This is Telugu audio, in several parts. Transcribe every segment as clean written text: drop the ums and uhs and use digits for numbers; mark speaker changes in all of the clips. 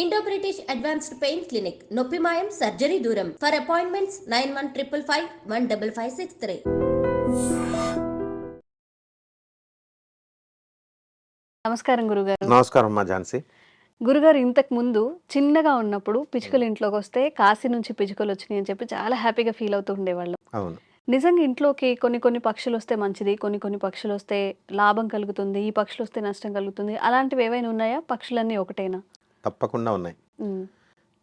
Speaker 1: Indo British advanced pain clinic నొప్పి మాయం సర్జరీ దూరం ఫర్ అపాయింట్మెంట్స్ 9155515563.
Speaker 2: నమస్కారం గురుగారు.
Speaker 3: నమస్కారం అమ్మా ఝాన్సీ.
Speaker 2: గురుగారు, ఇంతకు ముందు చిన్నగా ఉన్నప్పుడు పిచ్చుకలు ఇంట్లోకి వస్తే కాశీ నుంచి పిచ్చుకలు వచ్చినాయి అని చెప్పి చాలా హ్యాపీగా ఫీల్ అవుతూ ఉండేవాళ్ళం.
Speaker 3: అవును,
Speaker 2: నిజంగా ఇంట్లోకి కొన్ని పక్షులు వస్తే మంచిది, కొన్ని పక్షులు వస్తే లాభం కలుగుతుంది, ఈ పక్షులు వస్తే నష్టం కలుగుతుంది, అలాంటివి ఏవైనా ఉన్నాయా? పక్షులన్నీ ఒకటేనా?
Speaker 3: తప్పకుండా ఉన్నాయి.
Speaker 2: ఉమ్,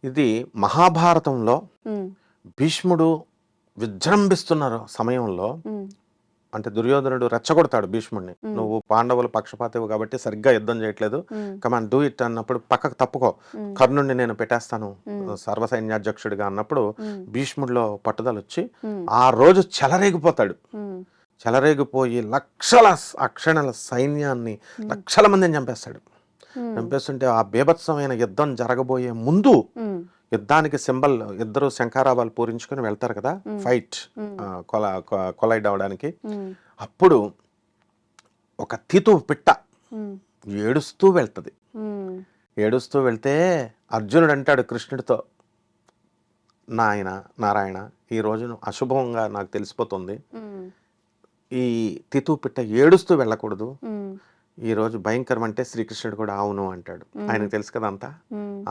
Speaker 3: ఇది మహాభారతంలో
Speaker 2: ఉమ్,
Speaker 3: భీష్ముడు విజృంభిస్తున్న సమయంలో,
Speaker 2: ఉమ్,
Speaker 3: అంటే దుర్యోధనుడు రెచ్చగొడతాడు భీష్ముడిని. నువ్వు పాండవుల పక్షపాతవు కాబట్టి సరిగ్గా యుద్ధం చేయట్లేదు, కమాన్ డూ ఇట్ అన్నప్పుడు పక్కకు తప్పుకో, కర్ణుడిని నేను పెట్టేస్తాను సర్వసైన్యాధ్యక్షుడిగా అన్నప్పుడు భీష్ముడిలో పట్టుదల వచ్చి ఆ రోజు చెలరేగిపోతాడు. చెలరేగిపోయి లక్షల అక్షణల సైన్యాన్ని, లక్షల మందిని చంపేస్తాడు. చంపేస్తుంటే ఆ బీభత్సమైన యుద్ధం జరగబోయే ముందు, యుద్ధానికి సింబల్ ఇద్దరు శంఖారావాలు పూరించుకొని వెళ్తారు కదా ఫైట్, కొలైడ్ అవడానికి. అప్పుడు ఒక తీతు పిట్ట ఏడుస్తూ వెళ్తుంది. ఏడుస్తూ వెళ్తే అర్జునుడు అంటాడు కృష్ణుడితో, నారాయణ ఈ రోజును అశుభంగా నాకు తెలిసిపోతుంది, ఈ తీతు పిట్ట ఏడుస్తూ వెళ్ళకూడదు, ఈ రోజు భయంకరం. అంటే శ్రీకృష్ణుడు కూడా అవును అంటాడు. ఆయనకు తెలుసు కదా అంతా.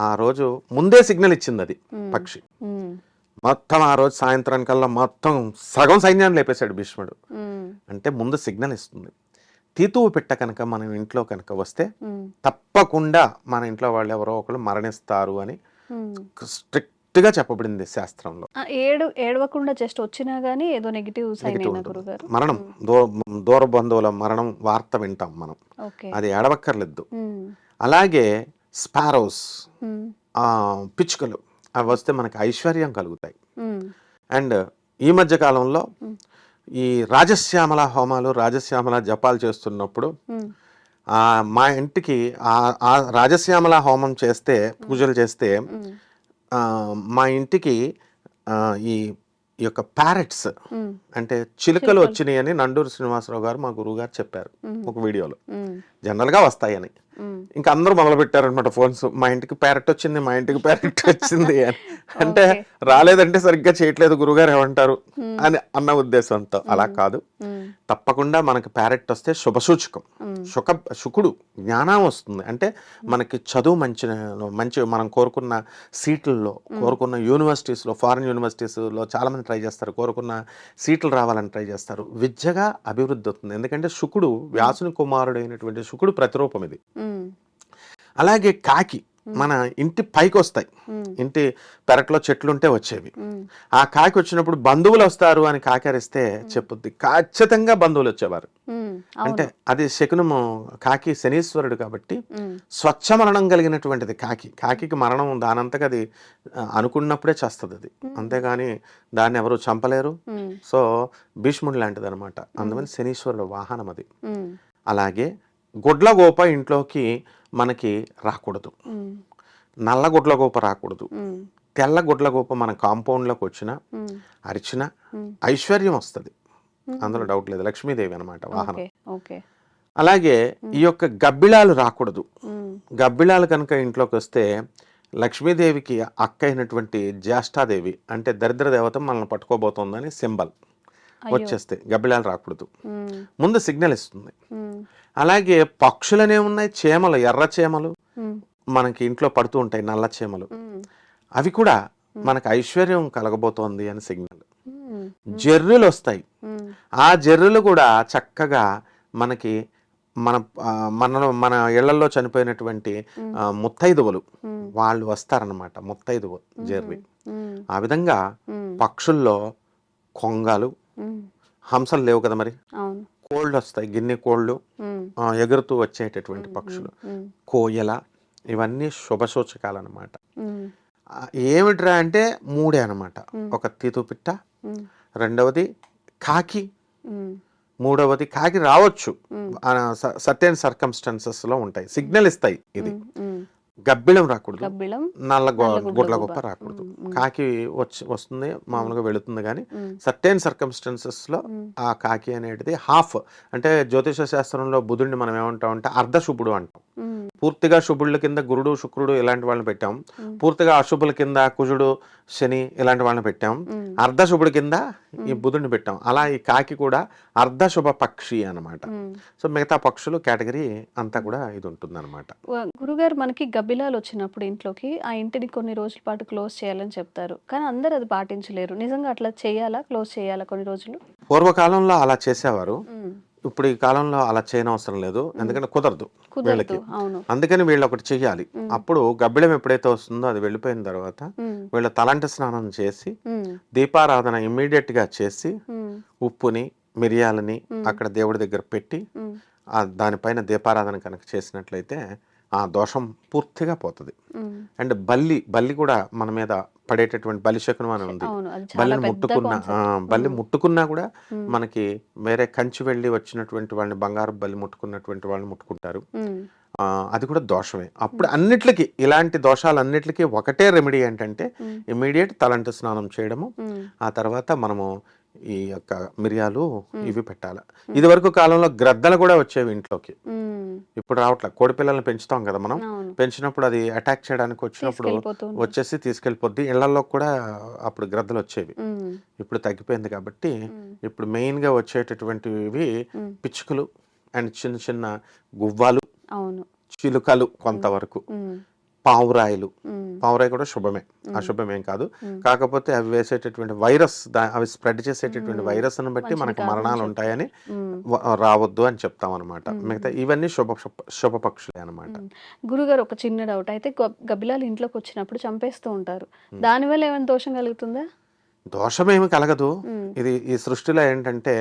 Speaker 3: ఆ రోజు ముందే సిగ్నల్ ఇచ్చింది అది పక్షి. మొత్తం ఆ రోజు సాయంత్రానికల్లా మొత్తం సగం సైన్యాన్ని లేపేశాడు భీష్ముడు. అంటే ముందు సిగ్నల్ ఇస్తుంది. తీతువు పిట్ట కనుక మన ఇంట్లో కనుక వస్తే తప్పకుండా మన ఇంట్లో వాళ్ళు ఎవరో ఒకరు మరణిస్తారు అని స్ట్రిక్ట్ గా చెప్పబడింది శాస్త్రంలో.
Speaker 2: ఏడవకుండా జస్ట్ వచ్చినా గానీ ఏదో నెగిటివ్ సైన్ అయినా గురుగారు.
Speaker 3: మరణం, దూర బంధువుల మరణం వార్త వింటాం మనం, అది ఏడవక్కర్లేదు. అలాగే స్పారోస్, పిచ్చుకలు, అవి వస్తే మనకి ఐశ్వర్యం కలుగుతాయి. అండ్ ఈ మధ్య కాలంలో ఈ రాజశ్యామల హోమాలు, రాజశ్యామల జపాలు చేస్తున్నప్పుడు మా ఇంటికి ఆ రాజశ్యామల హోమం చేస్తే, పూజలు చేస్తే మా ఇంటికి ఈ యొక్క ప్యారెట్స్ అంటే చిలుకలు వచ్చినాయి అని నండూరు శ్రీనివాసరావు గారు, మా గురువు గారు చెప్పారు ఒక వీడియోలో. జనరల్గా వస్తాయని ఇంకా అందరూ మొదలు పెట్టారనమాట ఫోన్స్, మా ఇంటికి ప్యారెట్ వచ్చింది, మా ఇంటికి ప్యారెట్ వచ్చింది అని. అంటే రాలేదంటే సరిగ్గా చేయట్లేదు గురుగారు ఏమంటారు అని అన్న ఉద్దేశంతో. అలా కాదు, తప్పకుండా మనకి ప్యారెట్ వస్తే శుభసూచకం. శుకుడు జ్ఞానం వస్తుంది, అంటే మనకి చదువు మంచి మనం కోరుకున్న సీట్లలో, కోరుకున్న యూనివర్సిటీస్లో, ఫారిన్ యూనివర్సిటీస్లో చాలా మంది ట్రై చేస్తారు, కోరుకున్న సీట్లు రావాలని ట్రై చేస్తారు. విద్యగా అభివృద్ధి అవుతుంది. ఎందుకంటే శుకుడు, వ్యాసుని కుమారుడైనటువంటి శుకుడు ప్రతిరూపం ఇది. అలాగే కాకి మన ఇంటి పైకి వస్తాయి, ఇంటి పెరట్లో చెట్లుంటే వచ్చేవి. ఆ కాకి వచ్చినప్పుడు బంధువులు వస్తారు అని కాకరిస్తే చెప్పుద్ది, ఖచ్చితంగా బంధువులు వచ్చేవారు. అంటే అది శకునము. కాకి శనీశ్వరుడు కాబట్టి స్వచ్ఛ మరణం కలిగినటువంటిది కాకి. కాకి మరణం దానంతగా అది అనుకున్నప్పుడే చేస్తుంది అది, అంతేగాని దాన్ని ఎవరు చంపలేరు. సో భీష్ముడు లాంటిది అనమాట. అందువల్ల శనీశ్వరుడు వాహనం అది. అలాగే గుడ్లగోప ఇంట్లోకి మనకి రాకూడదు, నల్ల గుడ్లగోప రాకూడదు. తెల్ల గుడ్లగోప మన కాంపౌండ్లోకి వచ్చినా, అరిచినా ఐశ్వర్యం వస్తుంది, అందులో డౌట్ లేదు. లక్ష్మీదేవి అనమాట వాహనం. అలాగే ఈ యొక్క గబ్బిళాలు రాకూడదు. గబ్బిళాలు కనుక ఇంట్లోకి వస్తే లక్ష్మీదేవికి అక్క అయినటువంటి జ్యేష్ఠాదేవి, అంటే దరిద్ర దేవత మనల్ని పట్టుకోబోతోందని సింబల్. వచ్చేస్తే గబ్బిళాలు రాకూడదు, ముందు సిగ్నల్ ఇస్తుంది. అలాగే పక్షులనే ఉన్నాయి, చేమలు, ఎర్ర చేమలు మనకి ఇంట్లో పడుతూ ఉంటాయి, నల్ల చేమలు, అవి కూడా మనకు ఐశ్వర్యం కలగబోతోంది అని సిగ్నల్. జర్రులు వస్తాయి, ఆ జర్రులు కూడా చక్కగా మనకి మన ఇళ్లలో చనిపోయినటువంటి ముత్తైదువులు వాళ్ళు వస్తారనమాట, ముత్తైదువు జర్రి. ఆ విధంగా పక్షుల్లో కొంగలు, హంసలు లేవు కదా మరి, కోళ్ళు వస్తాయి, గిన్నె కోళ్ళు, ఎగురుతూ వచ్చేటటువంటి పక్షులు, కోయల, ఇవన్నీ శుభసూచకాలు అనమాట. ఏమిట్రా అంటే మూడే అనమాట. ఒక తీతుపిట్ట, రెండవది కాకి, మూడవది కాకి రావచ్చు, సర్టెన్ సర్కమ్స్టాన్సెస్ లో ఉంటాయి, సిగ్నల్ ఇస్తాయి. ఇది గబ్బిళం రాకూడదు, నల్ల గుడ్ల గొప్ప రాకూడదు. కాకి వస్తుంది, మామూలుగా వెళుతుంది, కానీ సర్టెన్ సర్కమ్స్టాన్సెస్ లో ఆ కాకి అనేది హాఫ్, అంటే జ్యోతిష శాస్త్రంలో బుధుడిని మనం ఏమంటాం అంటే అర్ధశుభుడు అంటాం. పూర్తిగా శుభుళ్ళ కింద గురుడు శుక్రుడు ఇలాంటి వాళ్ళని పెట్టాం, పూర్తిగా అశుభుల కింద కుజుడు శని ఇలాంటి వాళ్ళని పెట్టాం, అర్ధ శుభుడి కింద ఈ బుధుడిని పెట్టాం. అలా ఈ కాకి కూడా అర్ధ శుభ పక్షి అన్నమాట. సో మిగతా పక్షులు కేటగిరీ అంతా కూడా ఇది ఉంటుంది అనమాట.
Speaker 2: గురుగారు, మనకి గబ్బిలాలు వచ్చినప్పుడు ఇంట్లోకి ఆ ఇంటిని కొన్ని రోజుల పాటు క్లోజ్ చేయాలని చెప్తారు, కానీ అందరు అది పాటించలేరు. నిజంగా అట్లా చేయాలా, క్లోజ్ చేయాలా కొన్ని రోజులు?
Speaker 3: పూర్వకాలంలో అలా చేసేవారు, ఇప్పుడు ఈ కాలంలో అలా చేయనవసరం లేదు, ఎందుకంటే కుదరదు వీళ్ళకి. అందుకని వీళ్ళు ఒకటి చెయ్యాలి. అప్పుడు గబ్బిలం ఎప్పుడైతే వస్తుందో అది వెళ్ళిపోయిన తర్వాత వీళ్ళ తలంటి స్నానం చేసి దీపారాధన ఇమ్మీడియట్ గా చేసి ఉప్పుని మిరియాలని అక్కడ దేవుడి దగ్గర పెట్టి దానిపైన దీపారాధన కనుక చేసినట్లయితే ఆ దోషం పూర్తిగా పోతుంది. అండ్ బల్లి కూడా మన మీద పడేటటువంటి బలి శకునం అని ఉంది. బల్లి ముట్టుకున్నా కూడా మనకి వేరే కంచి వెళ్ళి వచ్చినటువంటి వాళ్ళని, బంగారు బల్లి ముట్టుకున్నటువంటి వాళ్ళని ముట్టుకుంటారు, అది కూడా దోషమే. అప్పుడు అన్నిట్లకి ఇలాంటి దోషాలన్నిటికీ ఒకటే రెమెడీ ఏంటంటే ఇమ్మీడియట్ తలంటి స్నానం చేయడము, ఆ తర్వాత మనము ఈ యొక్క మిరియాలు ఇవి పెట్టాలి. ఇది వరకు కాలంలో గ్రద్దలు కూడా వచ్చేవి ఇంట్లోకి, ఇప్పుడు రావట్లే. కోడి పిల్లల్ని పెంచుతాం కదా మనం, పెంచినప్పుడు అది అటాక్ చేయడానికి వచ్చినప్పుడు వచ్చేసి తీసుకెళ్ళిపోద్ది. ఇళ్లలో కూడా అప్పుడు గ్రద్దలు వచ్చేవి, ఇప్పుడు తగ్గిపోయింది. కాబట్టి ఇప్పుడు మెయిన్ గా వచ్చేటటువంటివి పిచ్చుకలు అండ్ చిన్న చిన్న గువ్వాలు, చిలుకలు, కొంతవరకు పావురాయిలు. పావురాయి కూడా శుభమే, అశుభమేం కాదు. కాకపోతే అవి వేసేటటువంటి వైరస్, అవి స్ప్రెడ్ చేసేటటువంటి వైరస్ ని బట్టి మనకు మరణాలు ఉంటాయని రావద్దు అని చెప్తాం అనమాట. మిగతా ఇవన్నీ శుభ పక్షులే అనమాట.
Speaker 2: గురుగారు, ఒక చిన్న డౌట్. అయితే గబ్బిలాలు ఇంట్లోకి వచ్చినప్పుడు చంపేస్తూ ఉంటారు, దానివల్ల ఏమైనా దోషం కలుగుతుందా?
Speaker 3: దోషం ఏమి కలగదు. ఇది ఈ సృష్టిలో ఏంటంటే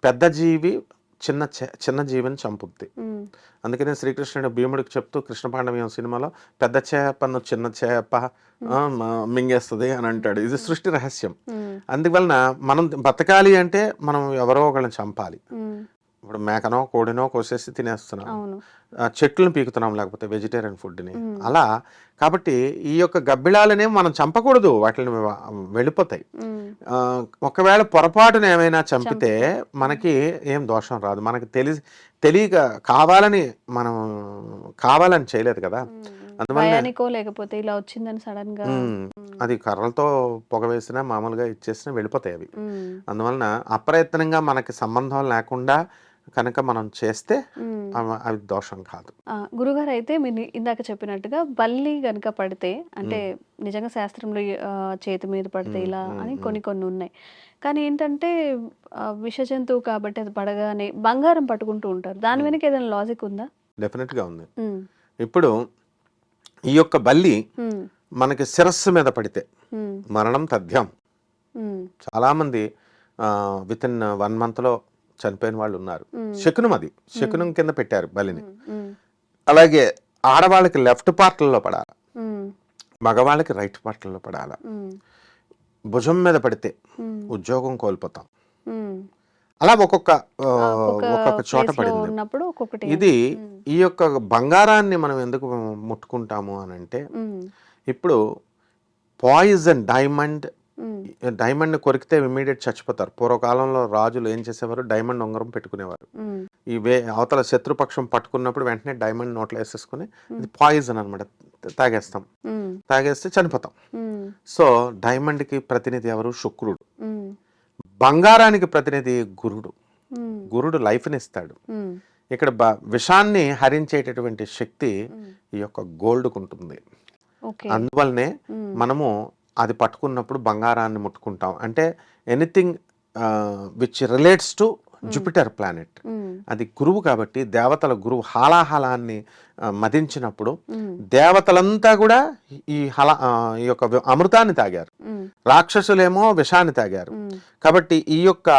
Speaker 3: పెద్ద జీవి చిన్న జీవిని చంపుద్ది. అందుకనే శ్రీకృష్ణుడు భీముడికి చెప్తూ కృష్ణ పాండవ్యం సినిమాలో పెద్ద చేపను చిన్న చేప మింగేస్తుంది అని అంటాడు. ఇది సృష్టి రహస్యం. అందువలన మనం బతకాలి అంటే మనం ఎవరో ఒకళ్ళని చంపాలి. ఇప్పుడు మేకనో కోడినో కోసేసి తినేస్తున్నాం, చెట్లను పీకుతున్నాం, లేకపోతే వెజిటేరియన్ ఫుడ్ని అలా. కాబట్టి ఈ యొక్క గబ్బిళాలనే మనం చంపకూడదు, వాటిని వెళ్ళిపోతాయి. ఒకవేళ పొరపాటున ఏమైనా చంపితే మనకి ఏం దోషం రాదు. మనకి తెలియక కావాలని చేయలేదు కదా,
Speaker 2: అందువల్ల లేకపోతే ఇలా వచ్చిందని సడన్ గా
Speaker 3: అది కర్రలతో పొగ వేసినా మామూలుగా ఇచ్చేసినా వెళ్ళిపోతాయి అవి. అందువలన అప్రయత్నంగా మనకి సంబంధం లేకుండా కనుక మనం చేస్తే అవి దోషం కాదు.
Speaker 2: గురుగారు, అయితే మీరు ఇందాక చెప్పినట్టుగా బల్లి కనుక పడితే, అంటే నిజంగా శాస్త్రంలో చేతి మీద పడితే ఇలా అని కొన్ని ఉన్నాయి, కానీ ఏంటంటే విష జంతువు కాబట్టి అది పడగానే బంగారం పట్టుకుంటూ ఉంటారు. దాని వెనక ఏదైనా లాజిక్ ఉందా?
Speaker 3: డెఫినెట్ గా ఉంది. ఇప్పుడు ఈ యొక్క బల్లి మనకి శిరస్సు మీద పడితే మరణం తథ్యం. చాలా మంది విత్ ఇన్ 1 month లో చనిపోయిన వాళ్ళు ఉన్నారు. శకునం, అది శకునం కింద పెట్టారు బలిని. అలాగే ఆడవాళ్ళకి లెఫ్ట్ పార్ట్లలో పడాలి, మగవాళ్ళకి రైట్ పార్ట్లలో పడాలి. భుజం మీద పడితే ఉద్యోగం కోల్పోతాం. అలా ఒక్కొక్క చోట పడింది. ఇది ఈ యొక్క బంగారాన్ని మనం ఎందుకు ముట్టుకుంటాము అని అంటే, ఇప్పుడు పాయిజన్ డైమండ్ కొరికితే ఇమ్మీడియట్ చచ్చిపోతారు. పూర్వకాలంలో రాజులు ఏం చేసేవారు, డైమండ్ ఉంగరం పెట్టుకునేవారు. అవతల శత్రుపక్షం పట్టుకున్నప్పుడు వెంటనే డైమండ్ నోట్లో వేసేసుకుని, ఇది పాయిజన్ అనమాట, తాగేస్తే చనిపోతాం. సో డైమండ్ కి ప్రతినిధి ఎవరు? శుక్రుడు. బంగారానికి ప్రతినిధి గురుడు. గురుడు లైఫ్ని ఇస్తాడు. ఇక్కడ విషాన్ని హరించేటటువంటి శక్తి ఈ యొక్క గోల్డ్కు ఉంటుంది. అందువల్లనే మనము అది పట్టుకున్నప్పుడు బంగారాన్ని ముట్టుకుంటాం. అంటే anything which relates to Jupiter planet, అది గురువు కాబట్టి దేవతల గురువు హాలాహలాన్ని మదించినప్పుడు దేవతలంతా కూడా ఈ యొక్క అమృతాన్ని తాగారు, రాక్షసులేమో విషాన్ని తాగారు. కాబట్టి ఈ యొక్క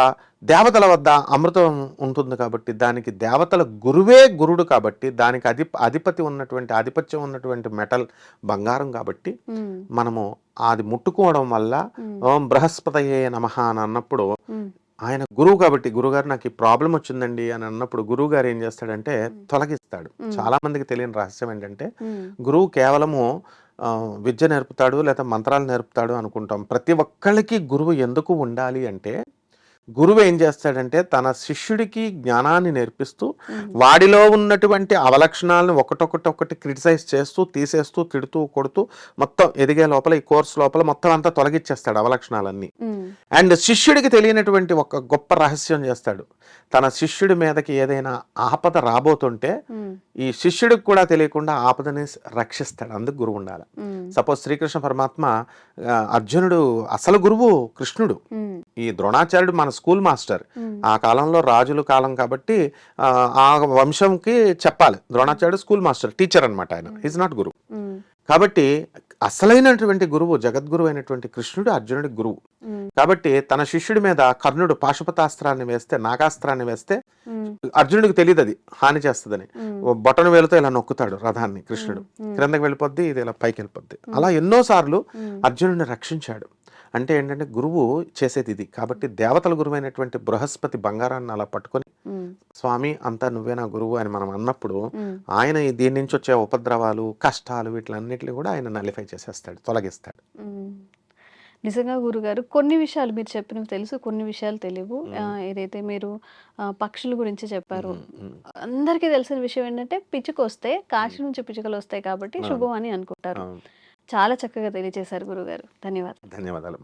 Speaker 3: దేవతల వద్ద అమృతం ఉంటుంది కాబట్టి దానికి దేవతల గురువే గురుడు కాబట్టి దానికి ఆధిపత్యం ఉన్నటువంటి మెటల్ బంగారం కాబట్టి మనము అది ముట్టుకోవడం వల్ల ఓం బృహస్పతయే నమః అని అన్నప్పుడు, ఆయన గురువు కాబట్టి, గురుగారు నాకు ఈ ప్రాబ్లం వచ్చిందండి అని అన్నప్పుడు గురువు గారు ఏం చేస్తాడంటే తొలగిస్తాడు. చాలా మందికి తెలియని రహస్యం ఏంటంటే, గురువు కేవలము విద్య నేర్పుతాడు లేదా మంత్రాలు నేర్పుతాడు అనుకుంటాం. ప్రతి ఒక్కళ్ళకి గురువు ఎందుకు ఉండాలి అంటే, గురువు ఏం చేస్తాడంటే తన శిష్యుడికి జ్ఞానాన్ని నేర్పిస్తూ వాడిలో ఉన్నటువంటి అవలక్షణాలను ఒకటి క్రిటిసైజ్ చేస్తూ తీసేస్తూ తిడుతూ కొడుతూ మొత్తం ఎదిగే లోపల ఈ కోర్స్ లోపల మొత్తం అంతా తొలగించేస్తాడు అవలక్షణాలన్నీ. అండ్ శిష్యుడికి తెలియనటువంటి ఒక గొప్ప రహస్యం చేస్తాడు. తన శిష్యుడి మీదకి ఏదైనా ఆపద రాబోతుంటే ఈ శిష్యుడికి కూడా తెలియకుండా ఆపదని రక్షిస్తాడు. అందుకు గురువు ఉండాలి. సపోజ్ శ్రీకృష్ణ పరమాత్మ అర్జునుడు అసలు గురువు కృష్ణుడు, ఈ ద్రోణాచార్యుడు మన స్కూల్ మాస్టర్. ఆ కాలంలో రాజుల కాలం కాబట్టి ఆ వంశంకి చెప్పాలి. ద్రోణాచార్యుడు స్కూల్ మాస్టర్, టీచర్ అనమాట. ఆయన ఈజ్ నాట్ గురువు. కాబట్టి అసలైనటువంటి గురువు జగద్గురు అయినటువంటి కృష్ణుడు అర్జునుడి గురువు. కాబట్టి తన శిష్యుడి మీద కర్ణుడు పాశుపతాస్త్రాన్ని వేస్తే, నాగాస్త్రాన్ని వేస్తే అర్జునుడికి తెలియదు అది హాని చేస్తుందని. బొటను వేలుతో ఇలా నొక్కుతాడు రథాన్ని కృష్ణుడు, క్రిందకి వెళ్ళిపోద్ది, ఇది ఇలా పైకి వెళ్ళిపోద్ది. అలా ఎన్నోసార్లు అర్జునుడిని రక్షించాడు. అంటే ఏంటంటే గురువు చేసేది ఇది. కాబట్టి దేవతల గురువు అయినటువంటి బృహస్పతి బంగారాన్ని అలా పట్టుకొని స్వామి అంతా నువ్వే నా గురువు అని మనం అన్నప్పుడు ఆయన దీని నుంచి వచ్చే ఉపద్రవాలు కష్టాలు వీటిలన్నిటిని కూడా ఆయన నలిఫై చేసేస్తాడు, తొలగిస్తాడు.
Speaker 2: నిజంగా గురుగారు కొన్ని విషయాలు మీరు చెప్పినవి తెలుసు, కొన్ని విషయాలు తెలియవు. ఏదైతే మీరు పక్షుల గురించి చెప్పారు, అందరికీ తెలిసిన విషయం ఏంటంటే పిచ్చుక వస్తే కాశీ నుంచి పిచ్చుకలు వస్తాయి కాబట్టి శుభం అని అనుకుంటారు. చాలా చక్కగా తెలియజేశారు గురుగారు. ధన్యవాదాలు.
Speaker 3: ధన్యవాదాలు.